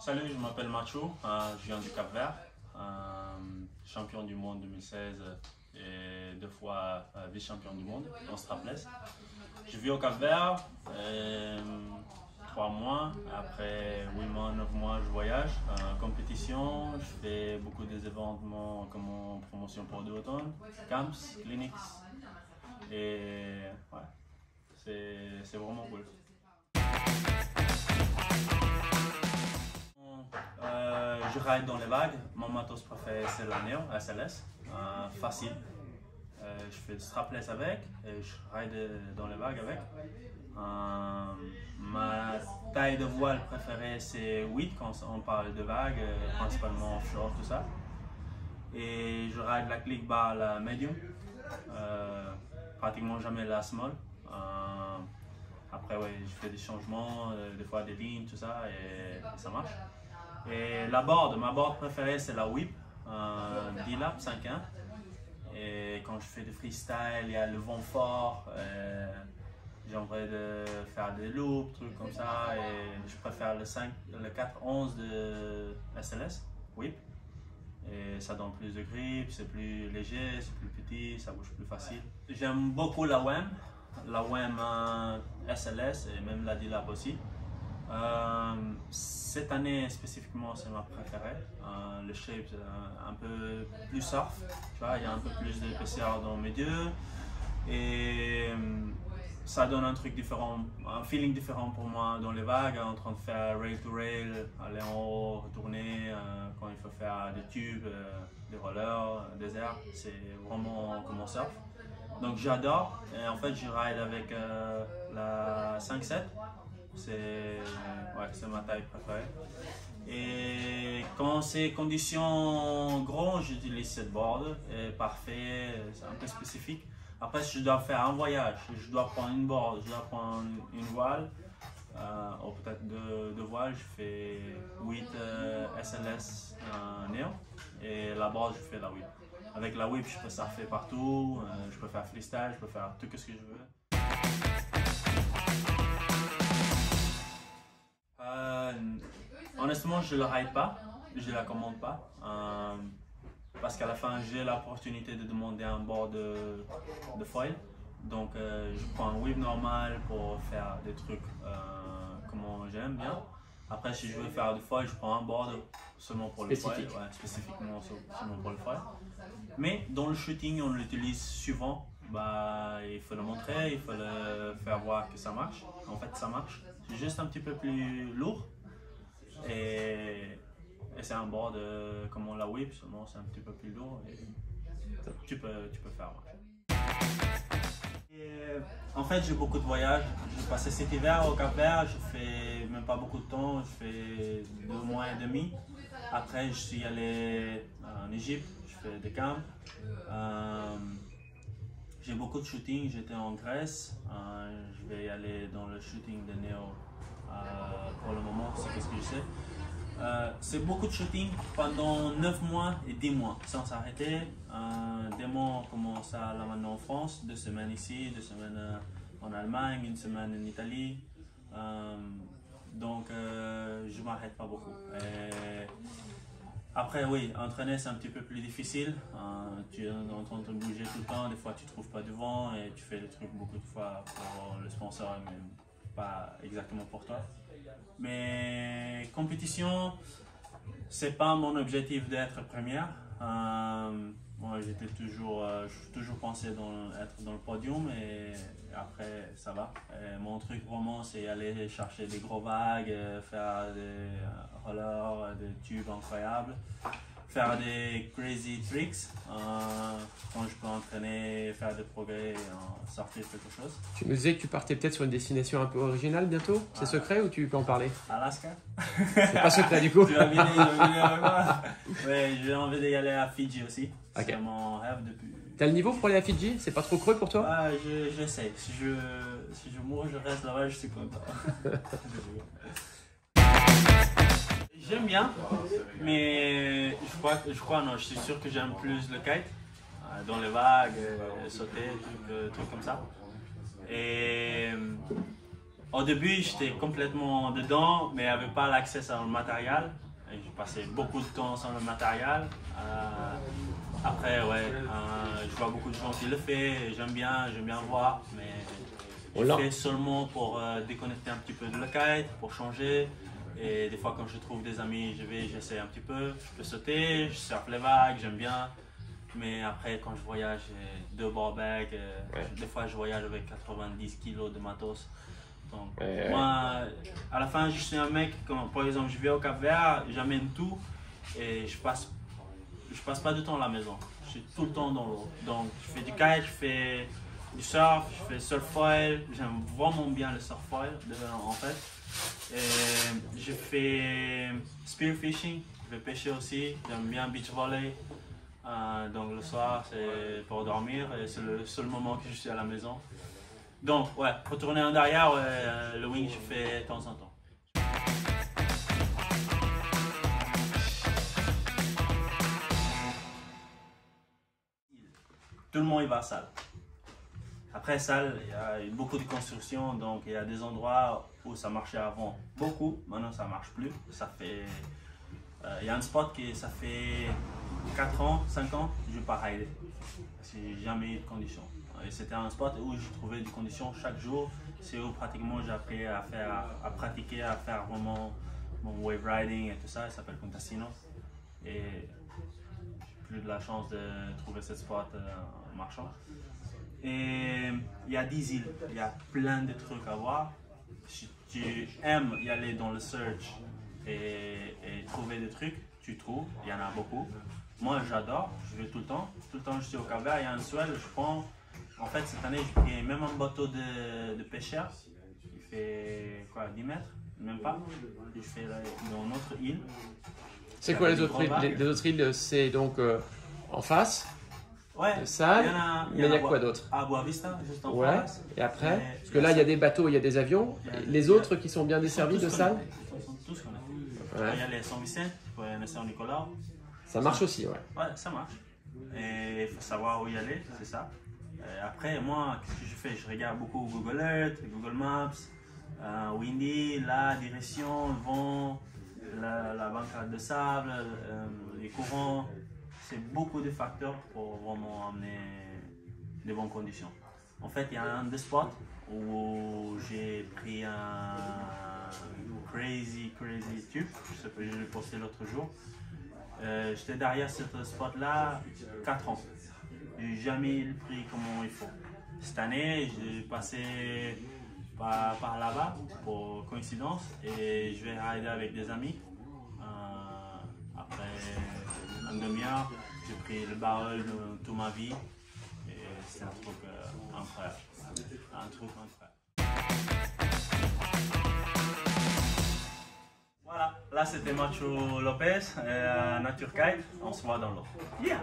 Salut, je m'appelle Macho, je viens du Cap-Vert, champion du monde 2016 et 2 fois vice-champion du monde en strapless. Je vis au Cap-Vert, 3 mois, après 8 mois, 9 mois je voyage en compétition, je fais beaucoup des événements comme en promotion pour de automne, camps, clinics et ouais, c'est vraiment cool. Je ride dans les vagues, mon matos préféré c'est la Neo SLS, facile. Je fais du strapless avec et je ride dans les vagues avec. Ma taille de voile préférée c'est 8 quand on parle de vagues, principalement offshore, tout ça. Et je ride la click bar, la medium, pratiquement jamais la small. Après, ouais, je fais des changements, des fois des lignes, tout ça, et ça marche. Et ma board préférée, c'est la whip, D-Lap 5.1. Et quand je fais des freestyle, il y a le vent fort, j'ai envie de faire des loops, trucs comme ça, et je préfère le 4.11 de SLS, whip. Et ça donne plus de grip, c'est plus léger, c'est plus petit, ça bouge plus facile. J'aime beaucoup la WEM SLS et même la D-Lap aussi. Cette année spécifiquement c'est ma préférée. Le shape un peu plus surf, tu vois, il y a un peu plus d'épaisseur dans mes yeux et ça donne un truc différent, un feeling différent pour moi dans les vagues, en train de faire rail to rail, aller en haut, retourner, quand il faut faire des tubes, des rollers, des airs, c'est vraiment comme on surf. Donc j'adore, et en fait je ride avec la 5.7, c'est ma taille préférée. Et quand c'est conditions grandes, j'utilise cette board, et parfait, c'est un peu spécifique. Après si je dois faire un voyage, je dois prendre une board, je dois prendre une voile, ou peut-être deux voiles, je fais 8 SLS Neo, et la board je fais la 8. Avec la whip, je peux surfer partout, je peux faire freestyle, je peux faire tout ce que je veux. Honnêtement, je ne le ride pas, je ne la commande pas. Parce qu'à la fin, j'ai l'opportunité de demander un board de foil. Donc, je prends un whip normal pour faire des trucs comme j'aime bien. Après, si je veux faire du foil, je prends un board seulement pour le foil, spécifiquement seulement pour le foil. Mais dans le shooting, on l'utilise souvent. Il faut le montrer, il faut le faire voir que ça marche. En fait, ça marche. C'est juste un petit peu plus lourd. Et c'est un board comme on la whip, seulement c'est un petit peu plus lourd. Et tu peux faire marcher. En fait, j'ai beaucoup de voyages. J'ai passé cet hiver au Cap-Vert, je fais même pas beaucoup de temps, je fais 2 mois et demi. Après, je suis allé en Égypte, je fais des camps. J'ai beaucoup de shooting, j'étais en Grèce. Je vais y aller dans le shooting de Neo pour le moment, c'est ce que je sais. C'est beaucoup de shooting pendant 9 mois et 10 mois sans s'arrêter. Des mois on commence là maintenant en France, 2 semaines ici, 2 semaines en Allemagne, 1 semaine en Italie. Donc je m'arrête pas beaucoup. Après oui, entraîner c'est un petit peu plus difficile. Tu es en train de bouger tout le temps, des fois tu trouves pas de vent et tu fais des trucs beaucoup de fois pour le sponsor mais pas exactement pour toi. Mais compétition, c'est pas mon objectif d'être première. Moi, j'ai toujours pensé être dans le podium et après ça va. Et mon truc vraiment, c'est aller chercher des gros vagues, faire des rollers, des tubes incroyables, faire des crazy tricks quand je peux entraîner, faire des progrès, sortir quelque chose. Tu me disais que tu partais peut-être sur une destination un peu originale bientôt. C'est secret ou tu peux en parler? Alaska. C'est pas secret du coup. Tu vas venir avec moi? Ouais, j'ai envie d'y aller à Fidji aussi. Okay. C'est mon rêve depuis. T'as le niveau pour aller à Fidji? C'est pas trop creux pour toi? J'essaie. Si je mourre, je reste là-bas, je suis content. J'aime bien, mais je suis sûr que j'aime plus le kite, dans les vagues, sauter, trucs comme ça. Et Au début, j'étais complètement dedans, mais j'avais pas l'accès au matériel. J'ai passé beaucoup de temps sans le matériel. Après, ouais, je vois beaucoup de gens qui le font, j'aime bien voir, mais je fais seulement pour déconnecter un petit peu de le kite, pour changer. Et des fois, quand je trouve des amis, j'essaie un petit peu, je peux sauter, je surfe les vagues, j'aime bien. Mais après, quand je voyage, j'ai 2 ball bags, des fois je voyage avec 90 kilos de matos. Donc, moi, à la fin, je suis un mec, quand par exemple je vais au Cap-Vert, j'amène tout et je passe pas du temps à la maison. Je suis tout le temps dans l'eau. Donc, je fais du kite, je fais du surf, je fais surf foil. J'aime vraiment bien le surf foil, en fait. Et je fais spearfishing, je vais pêcher aussi. J'aime bien beach volley. Donc, le soir, c'est pour dormir et c'est le seul moment que je suis à la maison. Donc, ouais, retourner en arrière, le wing, je fais de temps en temps. Tout le monde y va à salle. Après salle, il y a beaucoup de construction, donc il y a des endroits où ça marchait avant beaucoup, maintenant ça marche plus. Ça fait, il y a un spot qui ça fait 4 ans, 5 ans, je ne vais pas rider. J'ai jamais eu de conditions. Et c'était un spot où je trouvais des conditions chaque jour. C'est où pratiquement j'ai appris à pratiquer, à faire vraiment mon wave riding et tout ça. Il s'appelle Puntasino. Et j'ai plus de la chance de trouver ce spot en marchant. Et il y a 10 îles, il y a plein de trucs à voir. Si tu aimes y aller dans le search et trouver des trucs, tu trouves, il y en a beaucoup. Moi j'adore, je vais tout le temps je suis au Cap-Vert, il y a un swell, je prends. En fait cette année j'ai pris même un bateau de pêcheur, il fait quoi, 10 mètres, même pas. Je fais dans une autre île. C'est quoi les autres îles? Les autres îles, c'est donc en face. Ouais, ça, mais il y a quoi d'autre? À Boa Vista, juste en face. Et après, parce que là il y a des bateaux, il y a des avions. Les autres qui sont bien desservis de salles? Ils sont tous connectés. Il y a les Saint-Vicent, il y a Saint-Nicolas. Ça marche aussi, ouais. Ouais, ça marche. Et il faut savoir où y aller, c'est ça. Et après, moi, qu'est-ce que je fais? Je regarde beaucoup Google Earth, Google Maps, Windy, la direction, le vent, la bancade de sable, les courants. C'est beaucoup de facteurs pour vraiment amener de bonnes conditions. En fait, il y a un des spots où j'ai pris un crazy tube, je l'ai posté l'autre jour. J'étais derrière ce spot-là 4 ans. J'ai jamais pris comme il faut. Cette année, j'ai passé par là-bas pour coïncidence et je vais rider avec des amis. Après une demi-heure, j'ai pris le barrel de toute ma vie et c'est un truc incroyable. Voilà, là c'était Macho Lopez, Nature Kite, on se voit dans l'eau. Yeah.